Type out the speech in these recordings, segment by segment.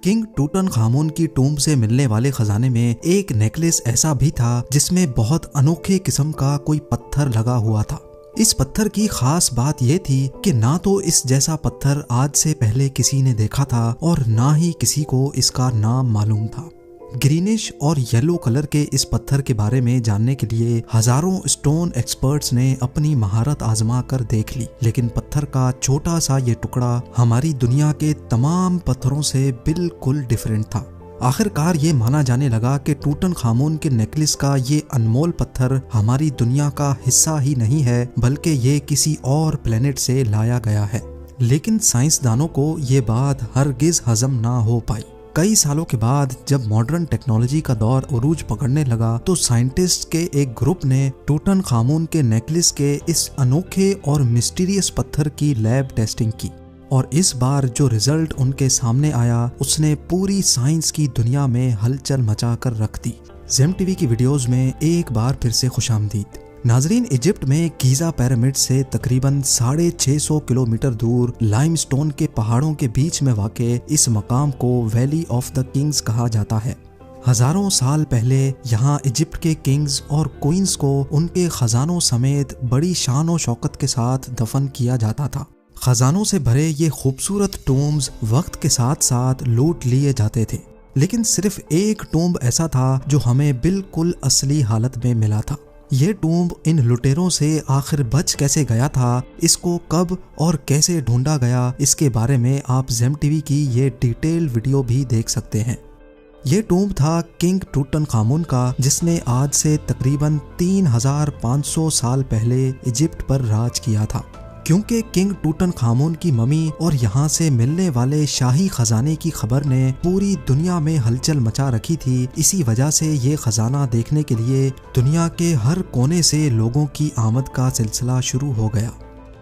King टूटनखामुन की tomb से मिलने वाले खजाने में एक नेकलेस ऐसा भी था जिसमें बहुत अनोखे किस्म का कोई पत्थर लगा हुआ था। इस पत्थर की खास बात यह थी कि ना तो इस जैसा पत्थर आज से पहले किसी ने देखा था और ना ही किसी को इसका नाम मालूम था। ग्रीनिश और येलो कलर के इस पत्थर के बारे में जानने के लिए हजारों स्टोन एक्सपर्ट्स ने अपनी महारत आजमा कर देख ली, लेकिन पत्थर का छोटा सा ये टुकड़ा हमारी दुनिया के तमाम पत्थरों से बिल्कुल डिफरेंट था। आखिरकार ये माना जाने लगा कि टूटनखामुन के नेकलेस का ये अनमोल पत्थर हमारी दुनिया का हिस्सा ही नहीं है, बल्कि ये किसी और प्लेनेट से लाया गया है। लेकिन साइंसदानों को ये बात हरगिज हजम ना हो पाई। कई सालों के बाद जब मॉडर्न टेक्नोलॉजी का दौर उरूज पकड़ने लगा तो साइंटिस्ट के एक ग्रुप ने टूटनखामुन के नेकलेस के इस अनोखे और मिस्टीरियस पत्थर की लैब टेस्टिंग की, और इस बार जो रिजल्ट उनके सामने आया उसने पूरी साइंस की दुनिया में हलचल मचा कर रख दी। जेम टीवी की वीडियोस में एक बार फिर से खुशामदीद। नाजरीन, इजिप्ट में गीजा पिरामिड से तकरीबन 650 किलोमीटर दूर लाइमस्टोन के पहाड़ों के बीच में वाक़े इस मकाम को वैली ऑफ द किंग्स कहा जाता है। हजारों साल पहले यहाँ इजिप्ट के किंग्स और क्वींस को उनके खजानों समेत बड़ी शान और शौकत के साथ दफन किया जाता था। खजानों से भरे ये खूबसूरत टूम्स वक्त के साथ साथ लूट लिए जाते थे, लेकिन सिर्फ एक टूम्ब ऐसा था जो हमें बिल्कुल असली हालत में मिला था। ये टूम्ब इन लुटेरों से आखिर बच कैसे गया था, इसको कब और कैसे ढूंढा गया, इसके बारे में आप जेम टीवी की ये डिटेल वीडियो भी देख सकते हैं। ये टूम्ब था किंग टूटनखामुन का, जिसने आज से तकरीबन 3500 साल पहले इजिप्ट पर राज किया था। क्योंकि किंग टूटनखामुन की ममी और यहाँ से मिलने वाले शाही खजाने की खबर ने पूरी दुनिया में हलचल मचा रखी थी, इसी वजह से ये खजाना देखने के लिए दुनिया के हर कोने से लोगों की आमद का सिलसिला शुरू हो गया।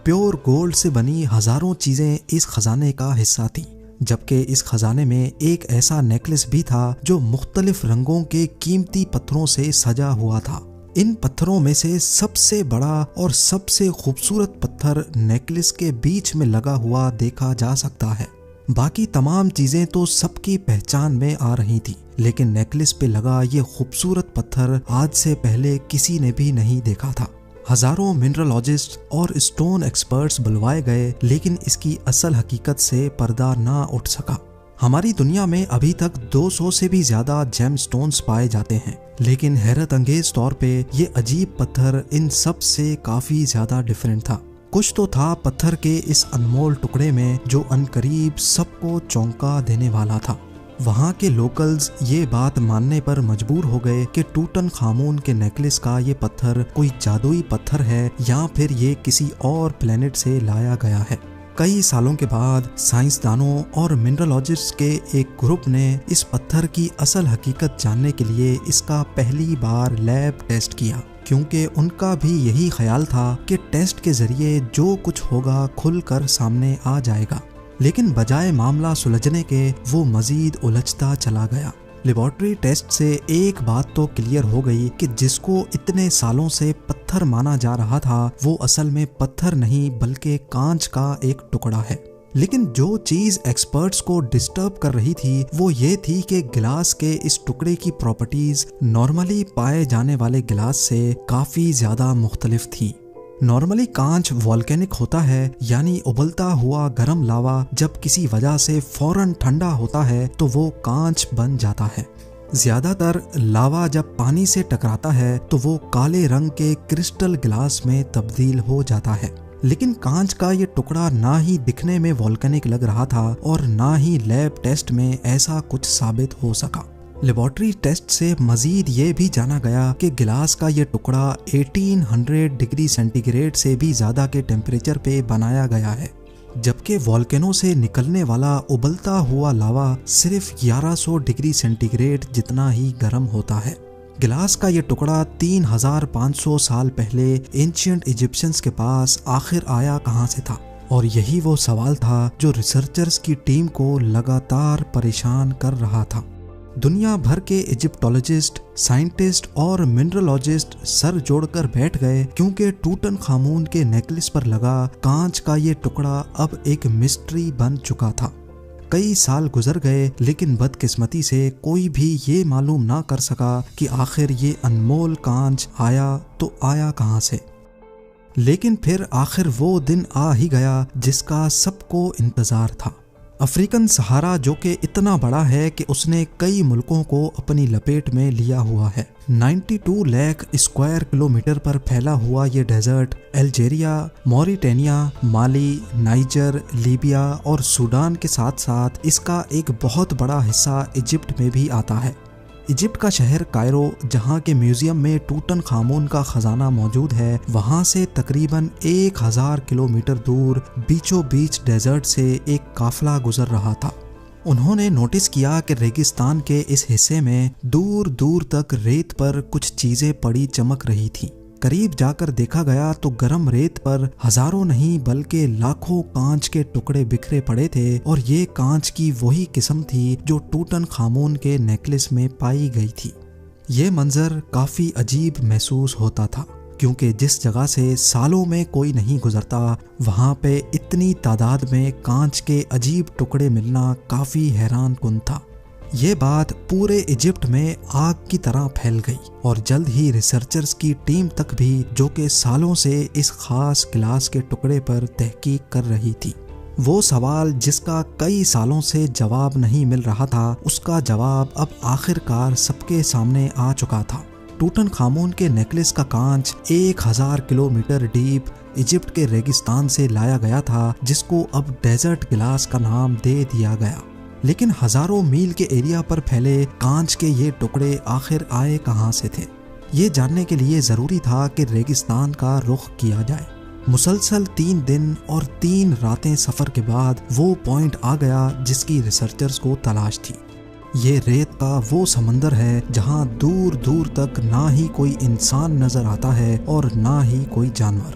प्योर गोल्ड से बनी हजारों चीजें इस खजाने का हिस्सा थी, जबकि इस खजाने में एक ऐसा नेकलेस भी था जो मुख्तलिफ रंगों के कीमती पत्थरों से सजा हुआ था। इन पत्थरों में से सबसे बड़ा और सबसे खूबसूरत पत्थर नेकलेस के बीच में लगा हुआ देखा जा सकता है। बाकी तमाम चीजें तो सबकी पहचान में आ रही थी, लेकिन नेकलेस पे लगा ये खूबसूरत पत्थर आज से पहले किसी ने भी नहीं देखा था। हजारों मिनरलॉजिस्ट और स्टोन एक्सपर्ट्स बुलवाए गए, लेकिन इसकी असल हकीकत से पर्दा ना उठ सका। हमारी दुनिया में अभी तक 200 से भी ज्यादा जेम स्टोन्स पाए जाते हैं, लेकिन हैरत अंगेज तौर पे ये अजीब पत्थर इन सब से काफी ज्यादा डिफरेंट था। कुछ तो था पत्थर के इस अनमोल टुकड़े में जो अनकरीब सबको चौंका देने वाला था। वहाँ के लोकल्स ये बात मानने पर मजबूर हो गए कि टूटनखामुन के नेकलेस का ये पत्थर कोई जादुई पत्थर है या फिर ये किसी और प्लेनेट से लाया गया है। कई सालों के बाद साइंसदानों और मिनरलॉजिस्ट के एक ग्रुप ने इस पत्थर की असल हकीकत जानने के लिए इसका पहली बार लैब टेस्ट किया, क्योंकि उनका भी यही ख्याल था कि टेस्ट के जरिए जो कुछ होगा खुलकर सामने आ जाएगा। लेकिन बजाय मामला सुलझने के वो मजीद उलझता चला गया। लेबोरेटरी टेस्ट से एक बात तो क्लियर हो गई कि जिसको इतने सालों से पत्थर माना जा रहा था वो असल में पत्थर नहीं बल्कि कांच का एक टुकड़ा है। लेकिन जो चीज एक्सपर्ट्स को डिस्टर्ब कर रही थी वो ये थी कि गिलास के इस टुकड़े की प्रॉपर्टीज नॉर्मली पाए जाने वाले गिलास से काफी ज्यादा मुख्तलिफ थी। नॉर्मली कांच वॉल्केनिक होता है, यानी उबलता हुआ गर्म लावा जब किसी वजह से फौरन ठंडा होता है तो वो कांच बन जाता है। ज्यादातर लावा जब पानी से टकराता है तो वो काले रंग के क्रिस्टल गिलास में तब्दील हो जाता है। लेकिन कांच का ये टुकड़ा ना ही दिखने में वॉल्केनिक लग रहा था और ना ही लैब टेस्ट में ऐसा कुछ साबित हो सका। लेबोरेटरी टेस्ट से मजीद ये भी जाना गया कि गिलास का ये टुकड़ा 1800 डिग्री सेंटीग्रेड से भी ज़्यादा के टेम्परेचर पे बनाया गया है, जबकि वॉल्केनो से निकलने वाला उबलता हुआ लावा सिर्फ 1100 डिग्री सेंटीग्रेड जितना ही गर्म होता है। गिलास का ये टुकड़ा 3500 साल पहले एंशिएंट इजिप्शियंस के पास आखिर आया कहाँ से था, और यही वो सवाल था जो रिसर्चर्स की टीम को लगातार परेशान कर रहा था। दुनिया भर के इजिप्टोलॉजिस्ट, साइंटिस्ट और मिनरलॉजिस्ट सर जोड़कर बैठ गए, क्योंकि टूटनखामुन के नेकलेस पर लगा कांच का ये टुकड़ा अब एक मिस्ट्री बन चुका था। कई साल गुजर गए, लेकिन बदकिस्मती से कोई भी ये मालूम ना कर सका कि आखिर ये अनमोल कांच आया तो आया कहाँ से। लेकिन फिर आखिर वो दिन आ ही गया जिसका सबको इंतजार था। अफ्रीकन सहारा, जो कि इतना बड़ा है कि उसने कई मुल्कों को अपनी लपेट में लिया हुआ है। 92 लाख स्क्वायर किलोमीटर पर फैला हुआ ये डेजर्ट अल्जीरिया, मॉरिटानिया, माली, नाइजर, लीबिया और सूडान के साथ साथ इसका एक बहुत बड़ा हिस्सा इजिप्ट में भी आता है। इजिप्ट का शहर कायरो, जहाँ के म्यूजियम में टूटन खामून का खजाना मौजूद है, वहाँ से तकरीबन 1000 किलोमीटर दूर बीचों बीच डेजर्ट से एक काफिला गुजर रहा था। उन्होंने नोटिस किया कि रेगिस्तान के इस हिस्से में दूर दूर तक रेत पर कुछ चीजें पड़ी चमक रही थी। करीब जाकर देखा गया तो गर्म रेत पर हजारों नहीं बल्कि लाखों कांच के टुकड़े बिखरे पड़े थे, और ये कांच की वही किस्म थी जो टूटन खामून के नेकलेस में पाई गई थी। ये मंजर काफी अजीब महसूस होता था, क्योंकि जिस जगह से सालों में कोई नहीं गुजरता, वहाँ पे इतनी तादाद में कांच के अजीब टुकड़े मिलना काफी हैरान कुन था। ये बात पूरे इजिप्ट में आग की तरह फैल गई, और जल्द ही रिसर्चर्स की टीम तक भी, जो कि सालों से इस खास गिलास के टुकड़े पर तहकीक कर रही थी। वो सवाल जिसका कई सालों से जवाब नहीं मिल रहा था, उसका जवाब अब आखिरकार सबके सामने आ चुका था। टूटन खामून के नेकलेस का कांच 1000 किलोमीटर डीप इजिप्ट के रेगिस्तान से लाया गया था, जिसको अब डेजर्ट गिलास का नाम दे दिया गया। लेकिन हजारों मील के एरिया पर फैले कांच के ये टुकड़े आखिर आए कहाँ से थे? ये जानने के लिए जरूरी था कि रेगिस्तान का रुख किया जाए। मुसलसल 3 दिन और 3 रातें सफर के बाद वो पॉइंट आ गया जिसकी रिसर्चर्स को तलाश थी। ये रेत का वो समंदर है जहाँ दूर दूर तक ना ही कोई इंसान नजर आता है और ना ही कोई जानवर।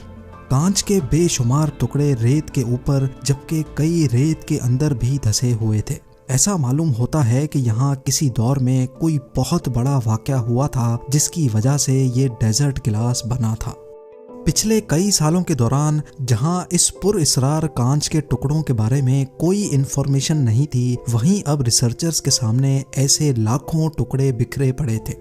कांच के बेशुमार टुकड़े रेत के ऊपर, जबकि कई रेत के अंदर भी धंसे हुए थे। ऐसा मालूम होता है कि यहाँ किसी दौर में कोई बहुत बड़ा वाक़या हुआ था, जिसकी वजह से ये डेजर्ट गिलास बना था। पिछले कई सालों के दौरान जहाँ इस पुरअसरार कांच के टुकड़ों के बारे में कोई इन्फॉर्मेशन नहीं थी, वहीं अब रिसर्चर्स के सामने ऐसे लाखों टुकड़े बिखरे पड़े थे।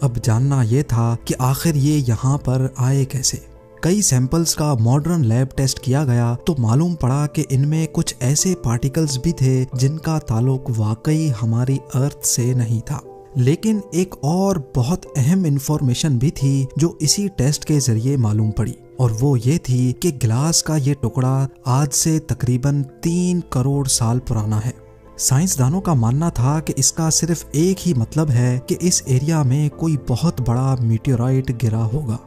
अब जानना यह था कि आखिर ये यहाँ पर आए कैसे। कई सैंपल्स का मॉडर्न लैब टेस्ट किया गया तो मालूम पड़ा कि इनमें कुछ ऐसे पार्टिकल्स भी थे जिनका ताल्लुक वाकई हमारी अर्थ से नहीं था। लेकिन एक और बहुत अहम इंफॉर्मेशन भी थी जो इसी टेस्ट के जरिए मालूम पड़ी, और वो ये थी कि गिलास का ये टुकड़ा आज से तकरीबन 3 करोड़ साल पुराना है। साइंसदानों का मानना था कि इसका सिर्फ एक ही मतलब है कि इस एरिया में कोई बहुत बड़ा मीटियोराइट गिरा होगा।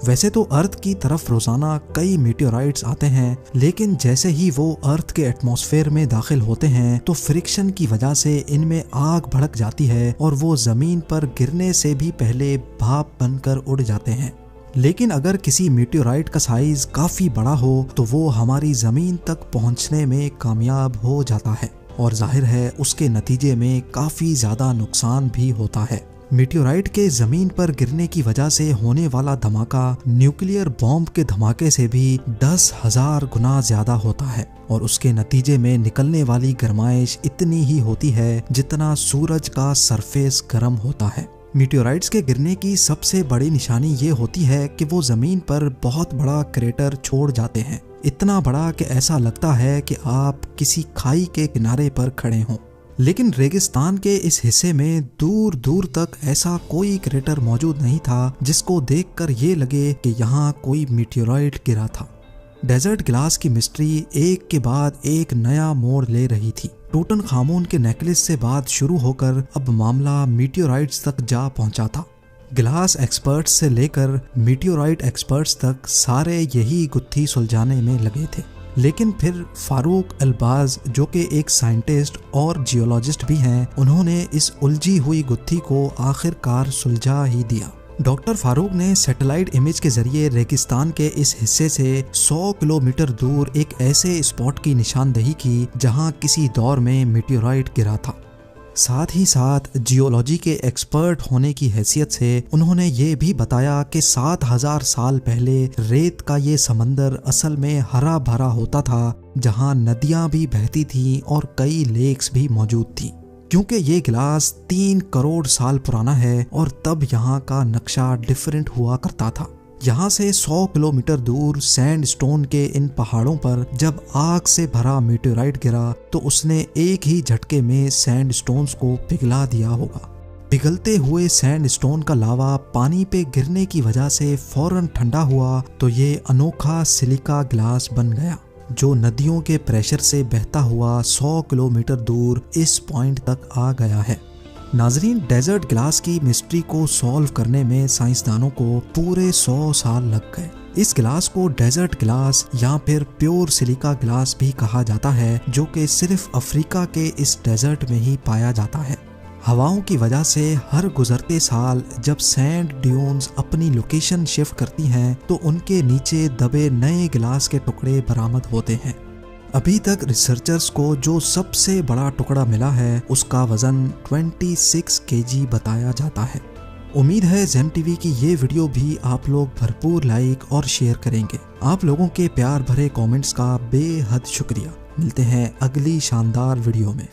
वैसे तो अर्थ की तरफ रोजाना कई मीटियोराइट्स आते हैं, लेकिन जैसे ही वो अर्थ के एटमॉस्फेयर में दाखिल होते हैं तो फ्रिक्शन की वजह से इनमें आग भड़क जाती है और वो जमीन पर गिरने से भी पहले भाप बनकर उड़ जाते हैं। लेकिन अगर किसी मीटियोराइट का साइज काफी बड़ा हो तो वो हमारी जमीन तक पहुंचने में कामयाब हो जाता है, और जाहिर है उसके नतीजे में काफी ज्यादा नुकसान भी होता है। मीटियोराइट के जमीन पर गिरने की वजह से होने वाला धमाका न्यूक्लियर बॉम्ब के धमाके से भी 10,000 गुना ज्यादा होता है, और उसके नतीजे में निकलने वाली गर्माइश इतनी ही होती है जितना सूरज का सरफेस गर्म होता है। मीटियोराइट्स के गिरने की सबसे बड़ी निशानी ये होती है कि वो जमीन पर बहुत बड़ा क्रेटर छोड़ जाते हैं, इतना बड़ा कि ऐसा लगता है कि आप किसी खाई के किनारे पर खड़े हों। लेकिन रेगिस्तान के इस हिस्से में दूर दूर तक ऐसा कोई क्रेटर मौजूद नहीं था जिसको देखकर ये लगे कि यहाँ कोई मीटियोराइट गिरा था। डेजर्ट गिलास की मिस्ट्री एक के बाद एक नया मोड़ ले रही थी। टूटन खामून के नेकलेस से बात शुरू होकर अब मामला मीटियोराइट्स तक जा पहुंचा था। गिलास एक्सपर्ट्स से लेकर मीटियोराइट एक्सपर्ट्स तक सारे यही गुत्थी सुलझाने में लगे थे। लेकिन फिर फारूक अल्बाज, जो कि एक साइंटिस्ट और जियोलॉजिस्ट भी हैं, उन्होंने इस उलझी हुई गुत्थी को आखिरकार सुलझा ही दिया। डॉक्टर फारूक ने सैटेलाइट इमेज के जरिए रेगिस्तान के इस हिस्से से 100 किलोमीटर दूर एक ऐसे स्पॉट की निशानदेही की जहां किसी दौर में मीटियोराइट गिरा था। साथ ही साथ जियोलॉजी के एक्सपर्ट होने की हैसियत से उन्होंने ये भी बताया कि 7000 साल पहले रेत का ये समंदर असल में हरा भरा होता था, जहां नदियां भी बहती थीं और कई लेक्स भी मौजूद थी। क्योंकि ये गिलास 3 करोड़ साल पुराना है और तब यहाँ का नक्शा डिफरेंट हुआ करता था। यहाँ से 100 किलोमीटर दूर सैंडस्टोन के इन पहाड़ों पर जब आग से भरा मीटेराइट गिरा तो उसने एक ही झटके में सैंडस्टोन्स को पिघला दिया होगा। पिघलते हुए सैंडस्टोन का लावा पानी पे गिरने की वजह से फौरन ठंडा हुआ तो ये अनोखा सिलिका ग्लास बन गया, जो नदियों के प्रेशर से बहता हुआ 100 किलोमीटर दूर इस पॉइंट तक आ गया है। नाजरीन, डेजर्ट ग्लास की मिस्ट्री को सॉल्व करने में साइंसदानों को पूरे 100 साल लग गए। इस ग्लास को डेजर्ट ग्लास या फिर प्योर सिलिका ग्लास भी कहा जाता है, जो कि सिर्फ अफ्रीका के इस डेजर्ट में ही पाया जाता है। हवाओं की वजह से हर गुजरते साल जब सैंड ड्यून्स अपनी लोकेशन शिफ्ट करती हैं तो उनके नीचे दबे नए ग्लास के टुकड़े बरामद होते हैं। अभी तक रिसर्चर्स को जो सबसे बड़ा टुकड़ा मिला है उसका वजन 26 केजी बताया जाता है। उम्मीद है जेम टीवी की ये वीडियो भी आप लोग भरपूर लाइक और शेयर करेंगे। आप लोगों के प्यार भरे कमेंट्स का बेहद शुक्रिया। मिलते हैं अगली शानदार वीडियो में।